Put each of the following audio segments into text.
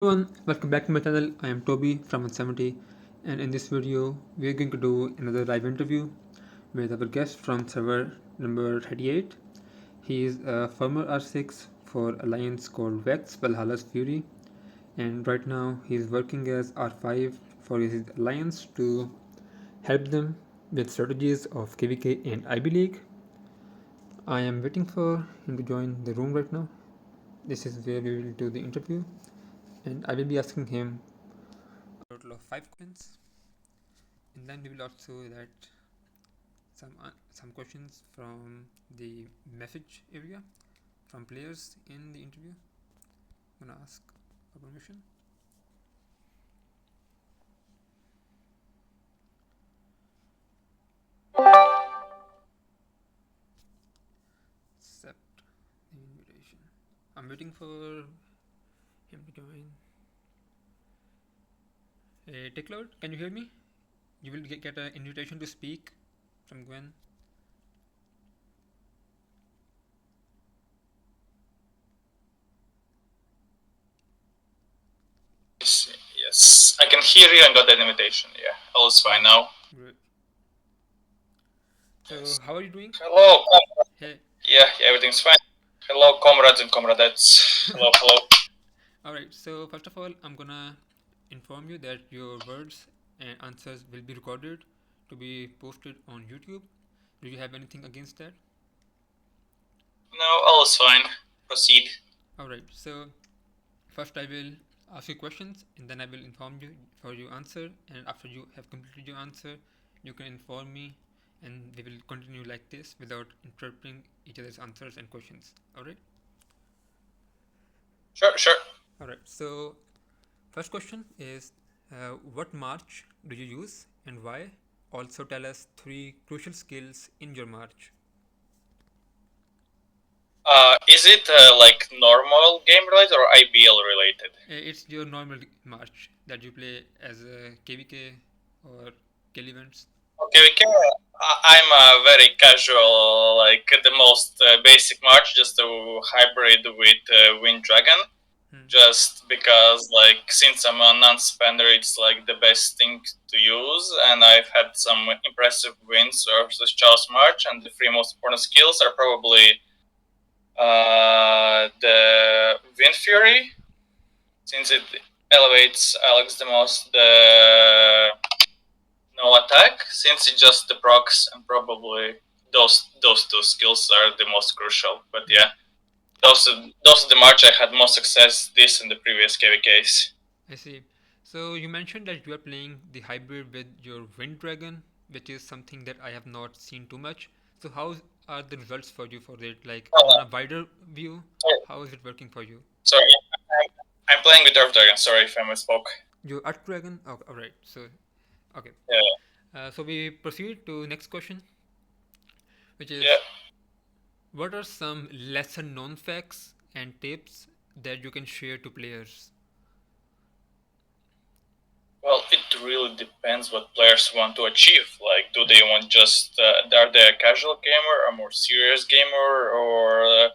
Everyone, welcome back to my channel. I am Toby from 170, and in this video, we are going to do another live interview with our guest from server number 38. He is a former R6 for alliance called VEX Valhalla's Fury, and right now he is working as R5 for his alliance to help them with strategies of KVK and IB League. I am waiting for him to join the room right now. This is where we will do the interview, and I will be asking him a total of 5 questions, and then we will also that some questions from the message area from players in the interview. I'm gonna ask for permission. Accept the invitation. I'm waiting for him to join. Hey, Tickload, can you hear me? You will get an invitation to speak from Gwen. Yes, I can hear you and got that invitation. Yeah, all is fine now. Great. So, how are you doing? Hello. Hey. Yeah, everything's fine. Hello, comrades and comrades. Hello, hello. Alright, so first of all, I'm gonna inform you that your words and answers will be recorded to be posted on YouTube. Do you have anything against that? No, all is fine. Proceed. Alright, so first I will ask you questions and then I will inform you for your answer, and after you have completed your answer, you can inform me and we will continue like this without interrupting each other's answers and questions. Alright? Sure, sure. Alright, so first question is what march do you use and why? Also tell us 3 crucial skills in your march. Is it like normal game related or IBL related? It's your normal march that you play as a KVK or kill events. Okay, I'm very casual, like the most basic march, just a hybrid with Wind Dragon. Just because, like, since I'm a non-spender, it's like the best thing to use, and I've had some impressive wins versus Charles March, and the 3 most important skills are probably the Wind Fury, since it elevates Alex the most, the no attack, since it just the procs, and probably those 2 skills are the most crucial. But yeah, those are the March I had most success this and the previous KVKs. I see. So you mentioned that you are playing the hybrid with your Wind Dragon, which is something that I have not seen too much. So how are the results for you for it? Like on a wider view, how is it working for you? Sorry, I'm playing with Earth Dragon. Sorry if I misspoke. Your Earth Dragon? Oh, all right. So okay. Yeah. So we proceed to next question, which is Yeah. what are some lesser known facts and tips that you can share to players? Well, it really depends what players want to achieve. Like, do they want just are they a casual gamer, a more serious gamer, or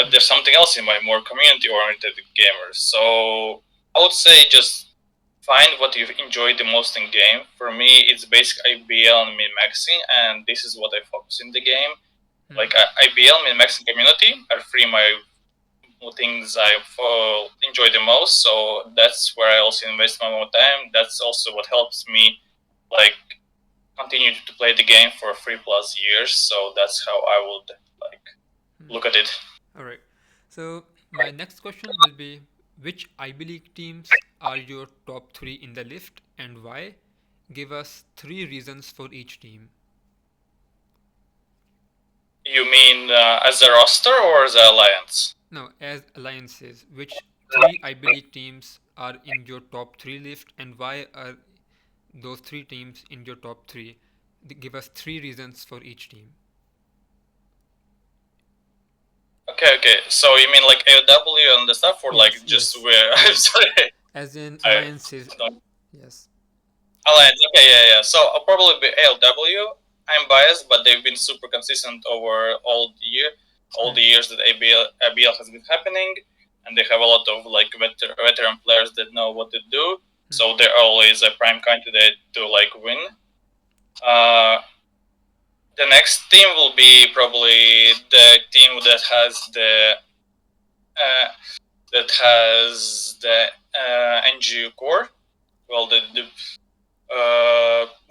there's something else in my more community-oriented gamers? So I would say just find what you enjoy the most in game. For me, it's basic IBL and min-maxing, and this is what I focus in the game. Like IBL, min-maxing community are my things I enjoy the most. So that's where I also invest my more time. That's also what helps me like continue to play the game for 3+ years. So that's how I would like look at it. All right. So my next question will be which IB League teams are your top 3 in the list and why? Give us 3 reasons for each team. You mean as a roster or as an alliance? No, as alliances, which 3 IB League teams are in your top 3 list and why are those 3 teams in your top 3? Give us 3 reasons for each team. Okay. So you mean like AOW and the stuff, or Yes, like just yes. where? I'm sorry. As in I alliances. don't. Yes. Alliance. Okay, yeah. So I'll probably be ALW. I'm biased, but they've been super consistent over all the years that ABL has been happening. and they have a lot of like veteran players that know what to do. So they're always a prime candidate to like win. The next team will be probably the team that has uh, the NGU core. Well,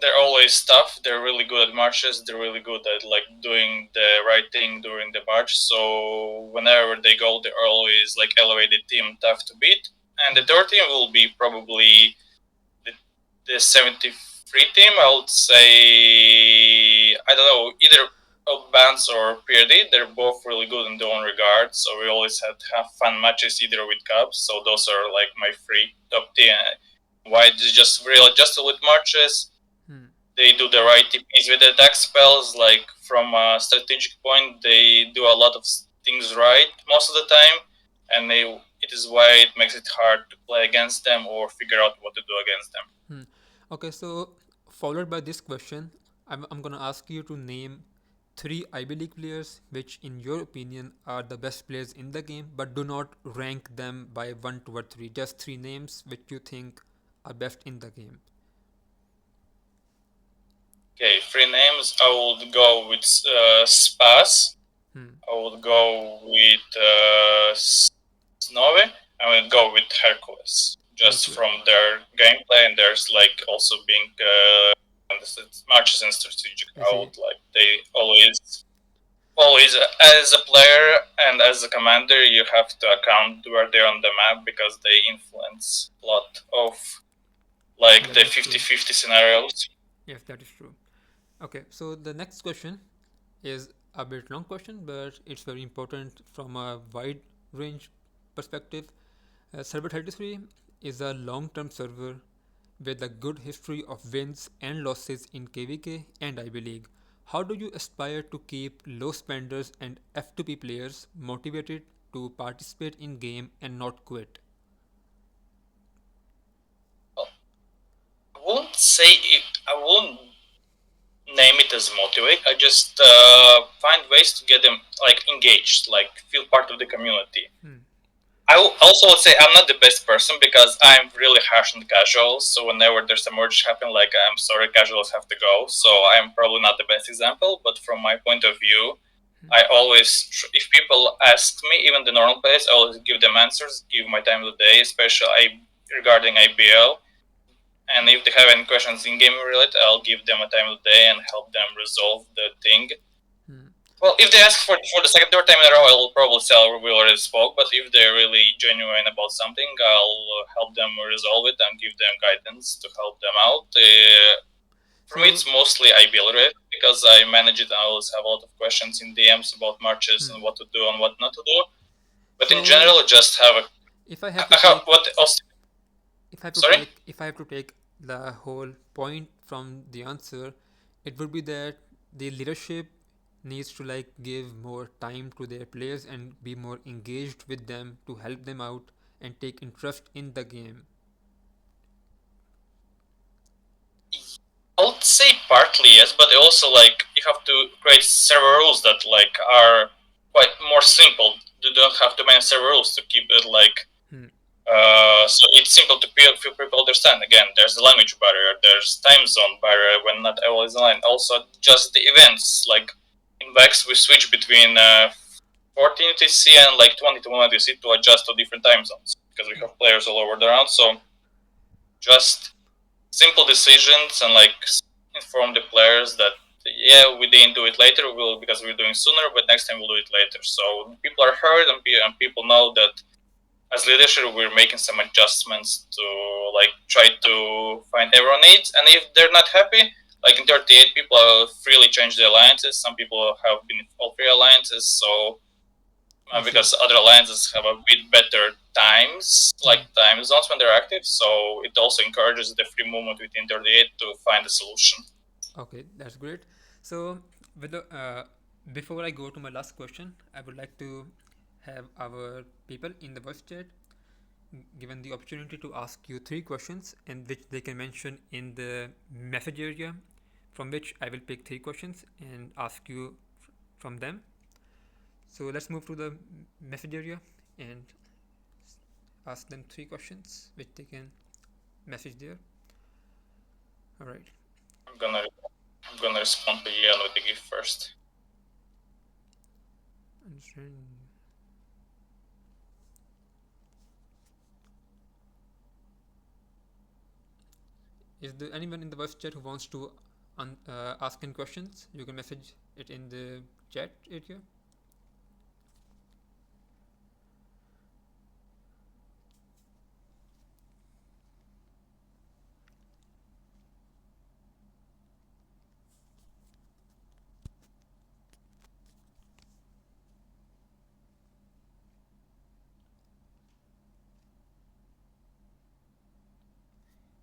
they're always tough. They're really good at marches. They're really good at like doing the right thing during the march. So whenever they go, they're always like elevated team, tough to beat. And the third team will be probably the 73 team. I would say I don't know, either Bands or PRD. They're both really good in their own regard. So we always have fun matches either with Cubs. So those are like my three top tier. Why they just real adjusted with marches. They do the right TPs with the attack spells. Like from a strategic point, they do a lot of things right most of the time, and it is why it makes it hard to play against them or figure out what to do against them. Okay, so followed by this question, I'm gonna ask you to name three Ivy League players which, in your opinion, are the best players in the game, but do not rank them by 1, 2, or 3. Just three names which you think are best in the game. Okay, three names. I would go with Spas. I would go with Snove. I would go with Hercules. Just from their gameplay, and there's like also being matches and strategic. I would like they always as a player and as a commander, you have to account where they're on the map because they influence a lot of like the 50-50 scenarios. Yes, that is true. Okay, so the next question is a bit long question, but it's very important from a wide range perspective. Server 33 is a long-term server with a good history of wins and losses in KVK and Ivy League. How do you aspire to keep low spenders and F2P players motivated to participate in game and not quit? I won't name it as motivate. I just find ways to get them like engaged, like feel part of the community. I also would say I'm not the best person because I'm really harsh on the casuals. So whenever there's a merge happen, like I'm sorry, casuals have to go. So I'm probably not the best example, but from my point of view, I always, if people ask me, even the normal players, I always give them answers, give my time of the day, especially regarding IBL. And if they have any questions in game related, I'll give them a time of the day and help them resolve the thing. Well, if they ask for the second, third time in a row, I'll probably say we already spoke. But if they're really genuine about something, I'll help them resolve it and give them guidance to help them out. For me, it's mostly IBL related because I manage it. I always have a lot of questions in DMs about marches and what to do and what not to do. But in general, just have a. If I have to take, what else? if I have to take the whole point from the answer, it would be that the leadership needs to like give more time to their players and be more engaged with them to help them out and take interest in the game. I would say partly yes, but also like you have to create several rules that like are quite more simple. You don't have too many several rules to keep it like. So it's simple to feel people understand. Again, there's the language barrier, there's time zone barrier when not everyone is online. Also, just the events. Like in VEX, we switch between 14 UTC and like 21 UTC to adjust to different time zones because we have players all over the round. So just simple decisions and like inform the players that yeah, we didn't do it later because we're doing sooner, but next time we'll do it later. So people are heard and people know that as leadership we're making some adjustments to like try to find everyone needs, and if they're not happy, like in 38 people freely change the alliances. Some people have been in all three alliances, so because other alliances have a bit better times, like time zones when they're active, so it also encourages the free movement within 38 to find a solution. Okay, that's great. So with before I go to my last question, I would like to have our people in the voice chat given the opportunity to ask you three questions, and which they can mention in the message area, from which I will pick three questions and ask you from them. So let's move to the message area, and ask them 3 questions which they can message there. All right. I'm gonna respond to Ian with the gift first. Understand. Is there anyone in the voice chat who wants to ask any questions? You can message it in the chat area.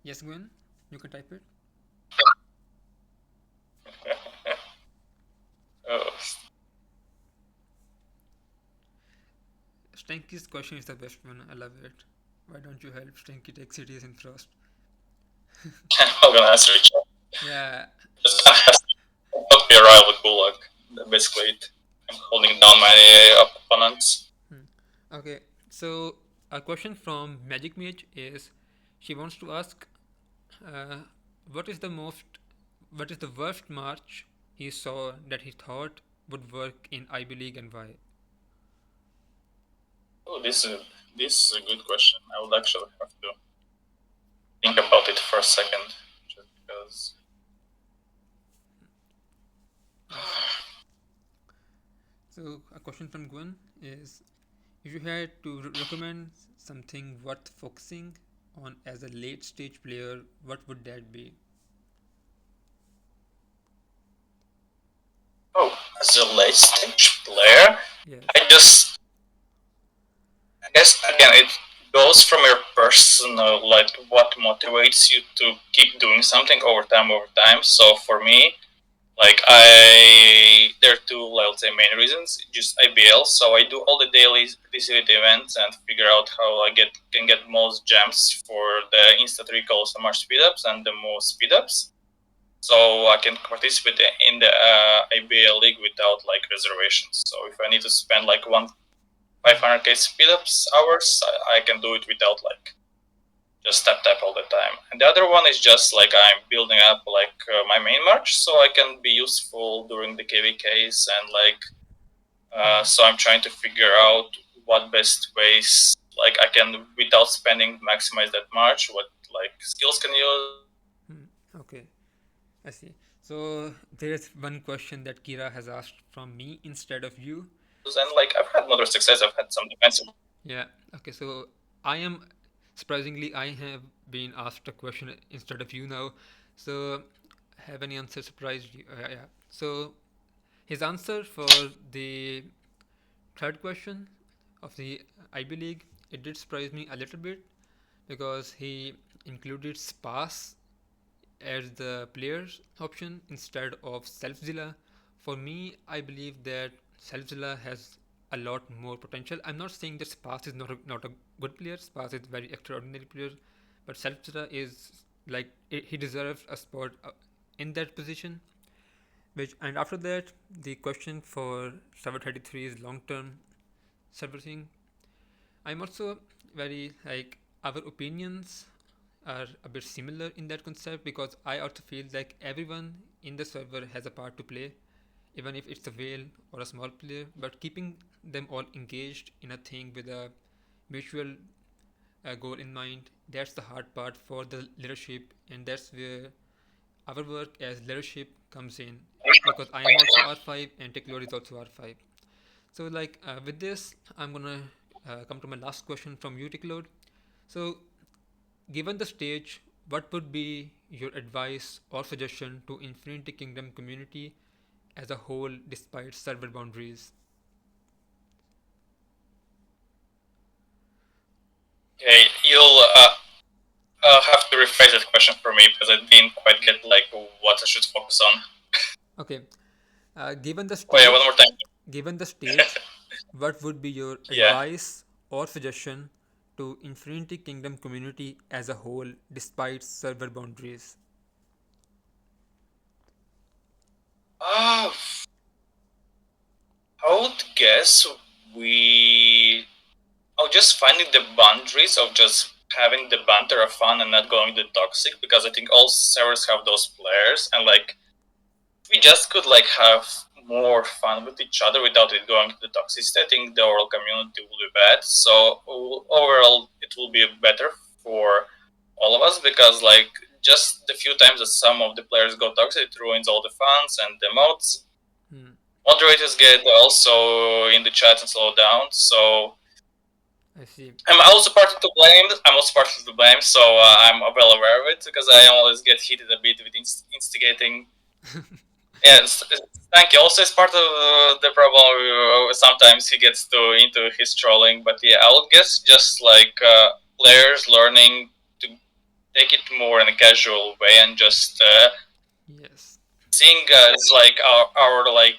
Yes, Gwen, you can type it. Oh, Stanky's question is the best one. I love it. Why don't you help Stanky take cities in Frost? I'm gonna answer it. Yeah. Just not be a rival with Gulag. Basically, I'm holding down my opponents. Okay. So a question from Magic Mage is, she wants to ask, uh, what is what is the worst march he saw that he thought would work in Ivy League and why? Oh, this is a good question. I would actually have to think about it for a second, just because. So a question from Gwen is, if you had to recommend something worth focusing on as a late stage player, what would that be? Oh, as a late stage player, Yes. I guess again it goes from your personal, like what motivates you to keep doing something over time. So for me, like there are two, let's say, main reasons. Just IBL, so I do all the daily DCVT events and figure out how I can get most gems for the instant recalls and march speedups and the most speedups. So I can participate in the IBL league without like reservations. So if I need to spend like 500k speedups hours, I can do it without like just tap all the time. And the other one is just like I'm building up like my main march, so I can be useful during the KVKs and like. So I'm trying to figure out what best ways like I can without spending maximize that march. What like skills can use. Okay, I see. So there's one question that Kira has asked from me instead of you. And like I've had moderate success. I've had some defensive. Yeah. Okay. So I am surprisingly I have been asked a question instead of you now. So have any answer surprised you? Yeah. So his answer for the third question of the Ivy League, it did surprise me a little bit because he included Spas as the player's option instead of Selfzilla. For me, I believe that Selfzilla has a lot more potential. I'm not saying that Spas is not a good player. Spas is a very extraordinary player, but Selfzilla is like he deserves a spot in that position. Which and after that, the question for server 33 is long term server thing. I'm also very like our opinions are a bit similar in that concept because I also feel like everyone in the server has a part to play, even if it's a whale or a small player. But keeping them all engaged in a thing with a mutual goal in mind, that's the hard part for the leadership, and that's where our work as leadership comes in. Because I am also R5 and Techlore is also R5. So, with this, I'm gonna come to my last question from you, Techlore. So, given the stage, what would be your advice or suggestion to Infinity Kingdom community as a whole despite server boundaries? Okay, you'll have to rephrase that question for me because I didn't quite get like what I should focus on. Okay. Given the Oh yeah, stage, one more time. given the stage, what would be your Yeah. advice or suggestion to Infinity Kingdom community as a whole despite server boundaries? Uh, I would guess we just finding the boundaries of just having the banter of fun and not going the toxic, because I think all servers have those players, and like we just could like have more fun with each other without it going to the toxicity, I think the overall community will be bad. So overall, it will be better for all of us, because like just the few times that some of the players go toxic, it ruins all the fans and the mods. Moderators get also in the chat and slow down. So I see. I'm also partly to blame. So I'm well aware of it, because I always get heated a bit with instigating. Yes, thank you. Also, it's part of the problem. Sometimes he gets into his trolling, but yeah, I would guess just like players learning to take it more in a casual way, and just Yes. seeing as like our like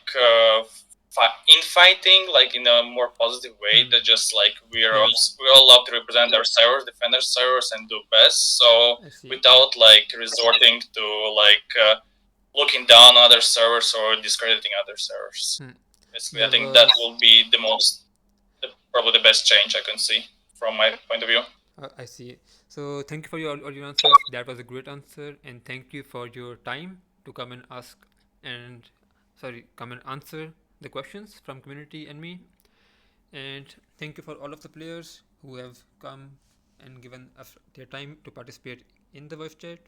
infighting like in a more positive way. That just like we all love to represent our servers, defend our servers, and do best. So I see. without like resorting to like looking down on other servers or discrediting other servers. Basically, I think that will be probably the best change I can see from my point of view. I see. So thank you for all your answers. That was a great answer, and thank you for your time to come and come and answer the questions from community and me. And thank you for all of the players who have come and given us their time to participate in the voice chat.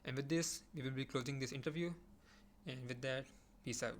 And with this, we will be closing this interview. And with that, peace out.